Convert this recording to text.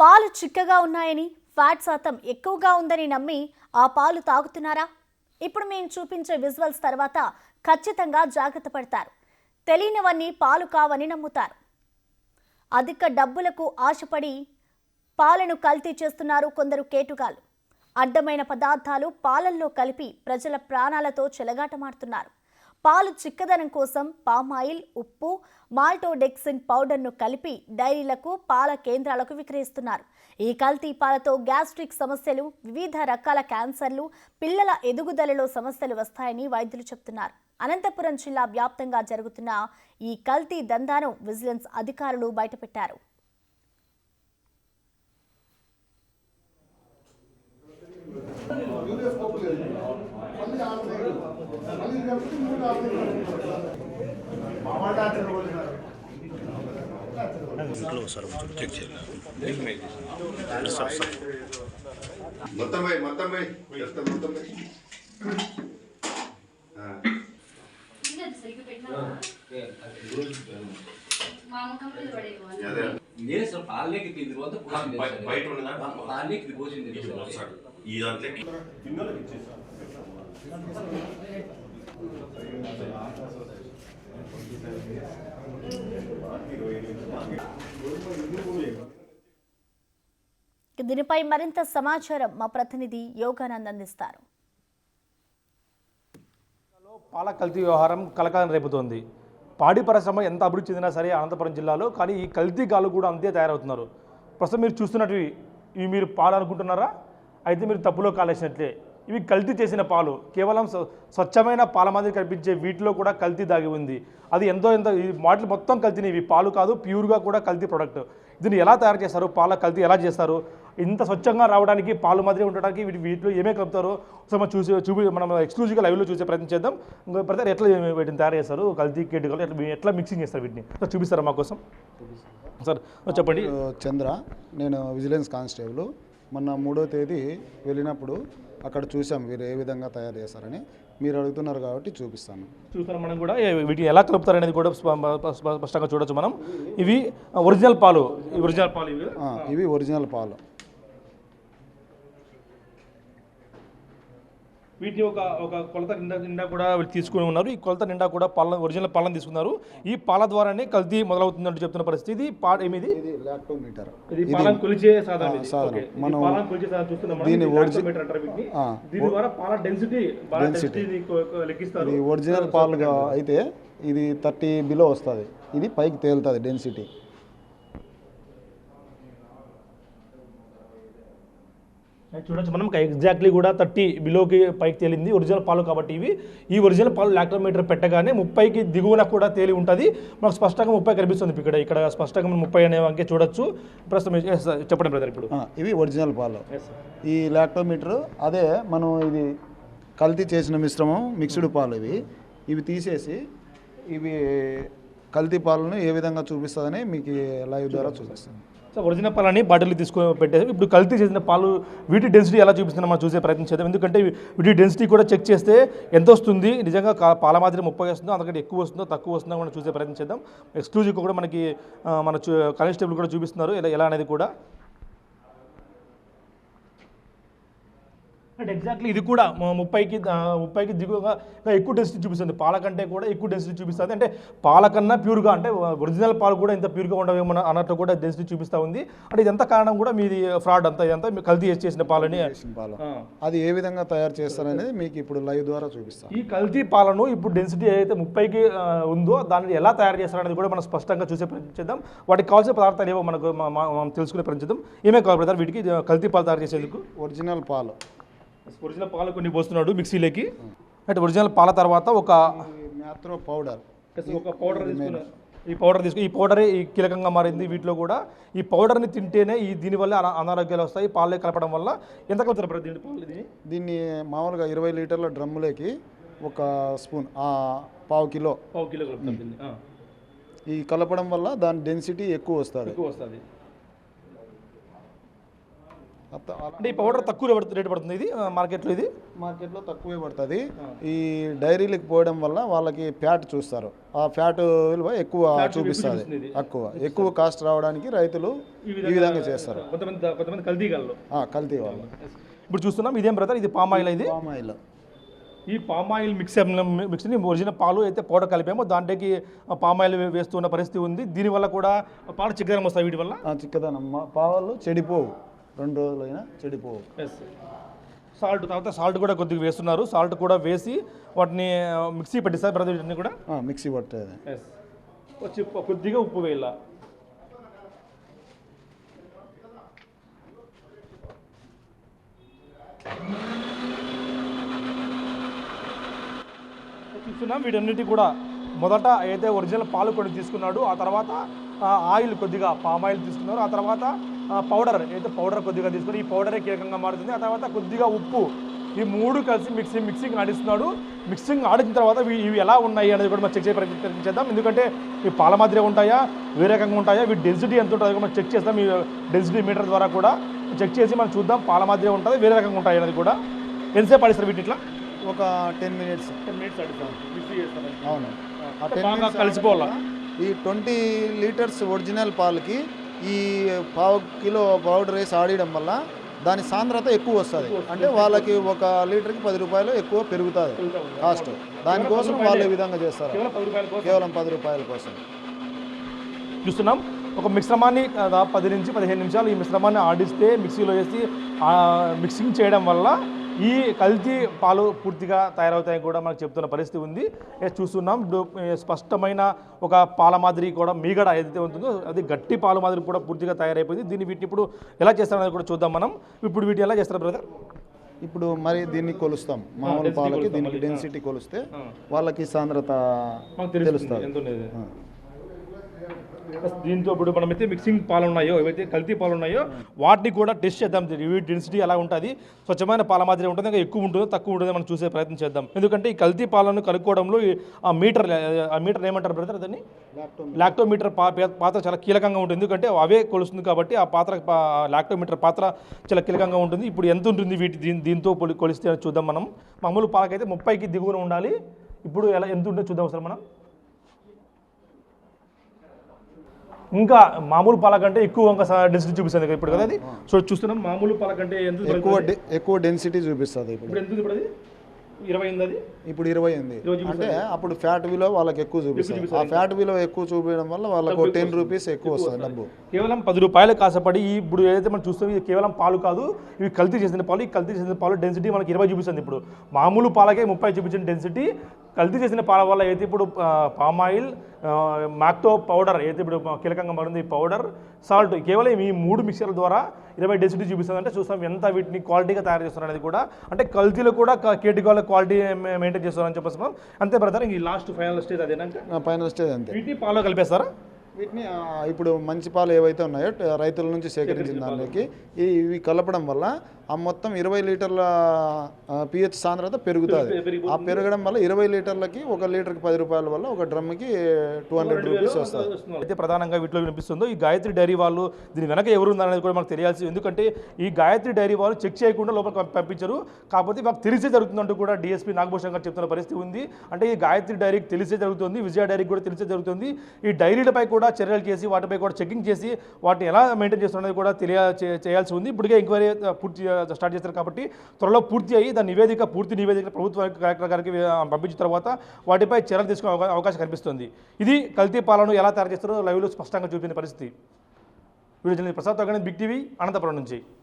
పాలు చిక్కగా ఉన్నాయని ఫ్యాట్ శాతం ఎక్కువగా ఉందని నమ్మి ఆ పాలు తాగుతున్నారా? ఇప్పుడు మేము చూపించే విజువల్స్ తర్వాత ఖచ్చితంగా జాగ్రత్త పడతారు. తెలియనివన్నీ పాలు కావని నమ్ముతారు. అధిక డబ్బులకు ఆశపడి పాలను కల్తీ చేస్తున్నారు కొందరు కేటుగాలు. అడ్డమైన పదార్థాలు పాలల్లో కలిపి ప్రజల ప్రాణాలతో చెలగాటమాడుతున్నారు. పాలు చిక్కదనం కోసం పామాయిల్, ఉప్పు, మాల్టోడెక్సిన్ పౌడర్ను కలిపి డైరీలకు, పాల కేంద్రాలకు విక్రయిస్తున్నారు. ఈ కల్తీ పాలతో గ్యాస్ట్రిక్ సమస్యలు, వివిధ రకాల క్యాన్సర్లు, పిల్లల ఎదుగుదలలో సమస్యలు వస్తాయని వైద్యులు చెబుతున్నారు. అనంతపురం జిల్లా వ్యాప్తంగా జరుగుతున్న ఈ కల్తీ దందాను విజిలెన్స్ అధికారులు బయటపెట్టారు. నేను సార్ పాలకి తింది వద్ద బయట ఉన్నదా పాలకి భోజనం చేస్తాడు ఈ దాంట్లో పిన్నలకి ఇచ్చేసారు. దీనిపై మరింత సమాచారం మా ప్రతినిధి యోగానంద్ అందిస్తారు. పాల కల్తీ వ్యవహారం కలకాలం రేపుతోంది. పాడి పరిశ్రమ ఎంత అభివృద్ధి చెందినా సరే అనంతపురం జిల్లాలో, కానీ ఈ కల్తీ గాలు కూడా అంతే తయారవుతున్నారు. ప్రస్తుతం మీరు చూస్తున్నట్టు ఇవి మీరు పాలు అనుకుంటున్నారా? అయితే మీరు తప్పులో కాలేసినట్లే. ఇవి కల్తీ చేసిన పాలు. కేవలం స్వచ్ఛమైన పాల మాదిరి కనిపించే వీటిలో కూడా కల్తీ దాగి ఉంది. అది ఎంతో ఈ వాటిలో మొత్తం కల్తీని. ఇవి పాలు కాదు, ప్యూర్గా కూడా కల్తీ ప్రోడక్ట్. దీన్ని ఎలా తయారు చేస్తారు, పాల కల్తీ ఎలా చేస్తారు, ఇంత స్వచ్ఛంగా రావడానికి, పాలు మాదిరి ఉండడానికి వీటిలో ఏమేమి కలుపుతారో సో మనం మనం ఎక్స్క్లూజివ్గా లైవ్లో చూసే ప్రయత్నం చేద్దాం. ప్రతి ఎట్లా వీటిని తయారు చేస్తారు, కల్తీ కేటుగా ఎట్లా మిక్సింగ్ చేస్తారు వీటిని చూపిస్తారా మా కోసం? సార్ చెప్పండి. చంద్ర, నేను విజిలెన్స్ కానిస్టేబుల్. మొన్న 3వ తేదీ వెళ్ళినప్పుడు అక్కడ చూసాం వీరు ఏ విధంగా తయారు చేస్తారని. మీరు అడుగుతున్నారు కాబట్టి చూపిస్తాను. చూస్తాం మనం కూడా వీటిని ఎలా కలుపుతారు అనేది కూడా స్పష్టంగా చూడొచ్చు మనం. ఇవి ఒరిజినల్ పాలు. ఇవి ఒరిజినల్ పాలు. వీటిని ఒక కొలత నిండా కూడా తీసుకుని ఉన్నారు. ఈ కొలత నిండా కూడా ఒరిజినల్ పాలను తీసుకున్నారు. ఈ పాల ద్వారానే కల్తీ మొదలవుతుందంటూ చెప్తున్న పరిస్థితి. లాక్టోమీటర్, ఇది పాలను కొలిచే సాధనం. మనం దీని ద్వారా పాల డెన్సిటీ లెక్కిస్తారు. ఇది ఒరిజినల్ పాలుగా అయితే ఇది 30 బిలో వస్తుంది. ఇది పైకి తేలుతుంది డెన్సిటీ. చూడొచ్చు మనం ఎగ్జాక్ట్లీ కూడా 30 బిలోకి పైకి తేలింది ఒరిజినల్ పాలు కాబట్టి. ఈ ఒరిజినల్ పాలు లాక్టోమీటర్ పెట్టగానే 30కి దిగువన కూడా తేలి ఉంటుంది. మనకు స్పష్టంగా 30 కనిపిస్తుంది. ఇక్కడ స్పష్టంగా మనం 30 అనే అంకె చూడొచ్చు. ప్రస్తుతం చెప్పండి బ్రదర్. ఇప్పుడు ఇవి ఒరిజినల్ పాలు. ఈ లాక్టోమీటర్ అదే మనం ఇది కల్తీ చేసిన మిశ్రమం మిక్స్డ్ పాలు. ఇవి తీసేసి ఇవి కల్తీ పాలను ఏ విధంగా చూపిస్తుందని మీకు లైవ్ ద్వారా చూపిస్తాను. సో ఒరిజినల్ పాలని బాటిల్ తీసుకొని పెట్టేసి ఇప్పుడు కల్తీ చేసిన పాలు వీటి డెన్సిటీ ఎలా చూపిస్తుందో మనం చూసే ప్రయత్నం చేద్దాం. ఎందుకంటే వీటి డెన్సిటీ కూడా చెక్ చేస్తే ఎంత వస్తుంది, నిజంగా పాల మాదిరి 30 వస్తుందో, అంతకంటే ఎక్కువ వస్తుందో తక్కువ వస్తుందో కూడా చూసే ప్రయత్నం చేద్దాం. ఎక్స్క్లూజివ్ కూడా మనకి మన కానిస్టేబుల్ కూడా చూపిస్తున్నారు ఎలా అనేది కూడా. అంటే ఎగ్జాక్ట్లీ ఇది కూడా 30కి దిగువగా ఎక్కువ డెన్సిటీ చూపిస్తుంది. పాల కంటే కూడా ఎక్కువ డెన్సిటీ చూపిస్తుంది. అంటే పాల కన్నా ప్యూర్గా, అంటే ఒరిజినల్ పాలు కూడా ఇంత ప్యూర్గా ఉండవేమో అన్నట్టు కూడా డెన్సిటీ చూపిస్తూ ఉంది. అంటే ఇదంతా కారణం కూడా మీది ఫ్రాడ్ ఇదంతా కల్తీ చేసిన పాలని. అది ఏ విధంగా తయారు చేస్తారనేది మీకు ఇప్పుడు లైవ్ ద్వారా చూపిస్తాం. ఈ కల్తీ పాలను ఇప్పుడు డెన్సిటీ ఏదైతే 30కి ఉందో దాన్ని ఎలా తయారు చేస్తారనేది కూడా మనం స్పష్టంగా చూసే ప్రయత్నం చేద్దాం. వాటికి కావాల్సిన పదార్థాలు ఏవో మనం తెలుసుకునే ప్రయత్నం చేద్దాం. ఏమేమి కావాలి బ్రదర్ వీటికి కల్తీ పాలు తయారు చేసేందుకు? ఒరిజినల్ పాలు కొన్ని పోస్తున్నాడు మిక్సీలోకి. అంటే ఒరిజినల్ పాల తర్వాత ఒక పౌడర్ ఈ పౌడరే కీలకంగా మారింది వీటిలో కూడా. ఈ పౌడర్ని తింటేనే దీనివల్ల అనారోగ్యాలు వస్తాయి. పాలు కలపడం వల్ల ఎంత కలుపుతారు దీన్ని మామూలుగా 20 లీటర్ల డ్రమ్ములోకి ఒక స్పూన్, పావు కిలో కలుపుతాం. ఈ కలపడం వల్ల దాని డెన్సిటీ ఎక్కువ వస్తుంది. అంటే ఈ పౌడర్ తక్కువ రేటు పడుతుంది ఇది మార్కెట్లో, ఇది మార్కెట్లో తక్కువే పడుతుంది. ఈ డైరీలకు పోయడం వల్ల వాళ్ళకి ఫ్యాట్ చూస్తారు, ఆ ఫ్యాట్ విలువ ఎక్కువ చూపిస్తుంది. ఎక్కువ కాస్ట్ రావడానికి రైతులు ఈ విధంగా చేస్తారు. కొంతమంది కల్తీ కల్తీ వాళ్ళు. ఇప్పుడు చూస్తున్నాం ఇదేం బ్రదర్, ఇది పామ్ ఆయిల్. ఇది పామ్ ఆయిల్. ఈ పామ్ ఆయిల్ మిక్స్ని ఒరిజినల్ పాలు అయితే పౌడర్ కలిపామో దాంట్లోకి పామ్ ఆయిల్ వేస్తున్న పరిస్థితి ఉంది. దీనివల్ల కూడా పాలు చిక్కదనం వస్తాయి వీటి వల్ల. చిక్కదనం, పాలు చెడిపోవు, 2 రోజులైనా చెడిపోవు. తర్వాత సాల్ట్ కూడా కొద్దిగా వేస్తున్నారు. సాల్ట్ కూడా వేసి వాటిని మిక్సీ పట్టిస్తారు బ్రదర్, వీటిని కూడా మిక్సీ పట్టేది. కొద్దిగా ఉప్పు వేయాల. చూస్తున్నాం వీటన్నిటి కూడా మొదట అయితే ఒరిజినల్ పాలు కొన్ని తీసుకున్నాడు, ఆ తర్వాత ఆయిల్ కొద్దిగా పామ్ ఆయిల్ తీసుకున్నారు, ఆ తర్వాత పౌడర్ కొద్దిగా తీసుకుని ఈ పౌడరే కీలకంగా మారుతుంది. ఆ తర్వాత కొద్దిగా ఉప్పు, ఈ 3 కలిసి మిక్సింగ్ ఆడిస్తున్నాడు. మిక్సింగ్ ఆడిన తర్వాత ఇవి ఎలా ఉన్నాయి అనేది కూడా మనం చెక్ చేసి ప్రయత్నించేద్దాం. ఎందుకంటే ఈ పాల మాదిరిగా ఉంటాయా, వేరే రకంగా ఉంటాయా, వీటి డెన్సిటీ ఎంత ఉంటుందో మనం చెక్ చేస్తాం. ఈ డెన్సిటీ మీటర్ ద్వారా కూడా చెక్ చేసి మనం చూద్దాం పాల మాదిరిగా ఉంటుంది, వేరే రకంగా ఉంటాయి అనేది కూడా. ఎంతసేపు ఆడిస్తారు వీటి ఇట్లా? ఒక 10 మినిట్స్ ఆడిస్తాం. అవును, బాగా కలిసిపోవాలి. ఈ 20 లీటర్స్ ఒరిజినల్ పాలకి ఈ 1/2 కిలో పౌడర్ వేసి ఆడడం వల్ల దాని సాంద్రత ఎక్కువ వస్తుంది. అంటే వాళ్ళకి 1 లీటర్కి 10 రూపాయలు ఎక్కువ పెరుగుతుంది కాస్ట్. దానికోసం వాళ్ళు ఈ విధంగా చేస్తారు, కేవలం 10 రూపాయల కోసం. చూస్తున్నాం ఒక మిశ్రమాన్ని 10 నుంచి 15 నిమిషాలు ఈ మిశ్రమాన్ని ఆడిస్తే మిక్సీలో వేసి మిక్సింగ్ చేయడం వల్ల ఈ కల్తీ పాలు పూర్తిగా తయారవుతాయని కూడా మనకు చెప్తున్న పరిస్థితి ఉంది. చూస్తున్నాం స్పష్టమైన ఒక పాల మాదిరి కూడా మీగడ ఏదైతే ఉంటుందో అది గట్టి పాల మాదిరి కూడా పూర్తిగా తయారైపోయింది. వీటిని ఇప్పుడు ఎలా చేస్తారనేది కూడా చూద్దాం మనం. ఇప్పుడు వీటిని ఎలా చేస్తారు బ్రదర్? ఇప్పుడు మరి దీన్ని కొలుస్తాం, మామూలు పాలకి దీనికి డెన్సిటీ కొలిస్తే వాళ్ళకి సాంద్రత తెలుస్తుంది. దీంతో ఇప్పుడు మనమైతే మిక్సింగ్ పాలు ఉన్నాయో, ఏవైతే కల్తీ పాలు ఉన్నాయో వాటిని కూడా టెస్ట్ చేద్దాం. డెన్సిటీ ఎలా ఉంటుంది, స్వచ్ఛమైన పాల మాదిరి ఉంటుంది, ఇంకా ఎక్కువ ఉంటుందో తక్కువ ఉంటుందో మనం చూసే ప్రయత్నం చేద్దాం. ఎందుకంటే ఈ కల్తీ పాలను కనుక్కోవడంలో ఆ మీటర్ ఏమంటారు బ్రదర్, దాన్ని లాక్టోమీటర్ పాత్ర చాలా కీలకంగా ఉంటుంది. ఎందుకంటే అవే కొలుస్తుంది కాబట్టి ఆ పాత్ర లాక్టోమీటర్ పాత్ర చాలా కీలకంగా ఉంటుంది. ఇప్పుడు ఎంత ఉంటుంది దీంతో కొలిస్తే చూద్దాం మనం. మామూలు పాలకైతే 30కి దిగువన ఉండాలి. ఇప్పుడు ఎంత ఉంటుందో చూద్దాం అసలు మనం. ఇంకా మామూలు పాల కంటే ఎక్కువ డెన్సిటీ చూపిస్తుంది ఇప్పుడు కదా అది. సో చూస్తున్నాం మామూలు పాల కంటే ఎక్కువ డెన్సిటీ చూపిస్తుంది. ఇప్పుడు ఎంత ఇప్పుడు అది 20 ఉంది, అది ఇప్పుడు 20 ఉంది. అంటే అప్పుడు ఫ్యాట్ విలువ వాళ్ళకి ఎక్కువ చూపిస్తుంది. ఆ ఫ్యాట్ విలువ ఎక్కువ చూపించడం వల్ల వాళ్ళకు 10 రూపీస్ ఎక్కువ వస్తుంది డబ్బు. కేవలం 10 రూపాయలు కాసపడి ఇప్పుడు ఏదైతే మనం చూస్తాం ఇది కేవలం పాలు కాదు, ఇవి కల్తీ చేసిన పాలు. ఈ కల్తీ చేసిన పాలు డెన్సిటీ మనకి 20 చూపిస్తుంది. ఇప్పుడు మామూలు పాలకే 30 చూపించిన డెన్సిటీ, కల్తీ చేసిన పాల వల్ల అయితే ఇప్పుడు పామ్ ఆయిల్, మాక్టో పౌడర్ అయితే ఇప్పుడు కీలకంగా మారింది, పౌడర్, సాల్ట్, కేవలం ఈ 3 మిక్చర్ల ద్వారా 20 డెన్సిటీ చూపిస్తుంది. అంటే చూస్తాం ఎంత వీటిని క్వాలిటీగా తయారు చేస్తున్నారు అనేది కూడా. అంటే కల్తీలో కూడా కేటికాల క్వాలిటీ మెయింటైన్ చేస్తారని చెప్పేసి. అంతే బ్రదర్, ఈ లాస్ట్ ఫైనల్ స్టేజ్ అదేనా? ఫైనల్ స్టేజ్ అంతే. వీటిని పాలు కలిపేస్తారా? వీటిని ఇప్పుడు మంచి పాలు ఏవైతే ఉన్నాయో రైతుల నుంచి సేకరించిన దానికి ఇవి కలపడం వల్ల ఆ మొత్తం 20 లీటర్ల పిహెచ్ సాంద్రత పెరుగుతుంది. ఆ పెరగడం వల్ల 20 లీటర్లకి 1 లీటర్కి 10 రూపాయల వల్ల ఒక డ్రమ్కి 200 రూపీస్ వస్తుంది. అయితే ప్రధానంగా వీటిలో వినిపిస్తుందో ఈ గాయత్రి డైరీ వాళ్ళు దీని వెనక ఎవరు ఉందనేది కూడా మనకు తెలియాల్సి. ఎందుకంటే ఈ గాయత్రి డైరీ వాళ్ళు చెక్ చేయకుండా లోపలికి పంపించరు. కాకపోతే మాకు తెలిసే జరుగుతుందంటూ కూడా డిఎస్పీ నాగభూషణ్ గారు చెప్తున్న పరిస్థితి ఉంది. అంటే ఈ గాయత్రి డైరీకి తెలిసే జరుగుతుంది, విజయ డైరీకి కూడా తెలిసే జరుగుతుంది. ఈ డైరీలపై కూడా చర్యలు చేసి వాటిపై కూడా చెకింగ్ చేసి వాటిని ఎలా మెయింటైన్ చేస్తున్నది కూడా చేయాల్సి ఉంది. ఇప్పటికే ఎంక్వైరీ పూర్తి స్టార్ట్ చేస్తారు కాబట్టి త్వరలో పూర్తి అయ్యి దాని పూర్తి నివేదిక ప్రభుత్వ కలెక్టర్ గారికి పంపించిన తర్వాత వాటిపై చర్యలు తీసుకునే అవకాశం కనిపిస్తుంది. ఇది కల్తీ పాలను ఎలా తయారు చేస్తారో లైవ్లో స్పష్టంగా చూపిన పరిస్థితి. వీడియో ప్రసాద్ తగ్గని బిగ్ టీవీ అనంతపురం నుంచి.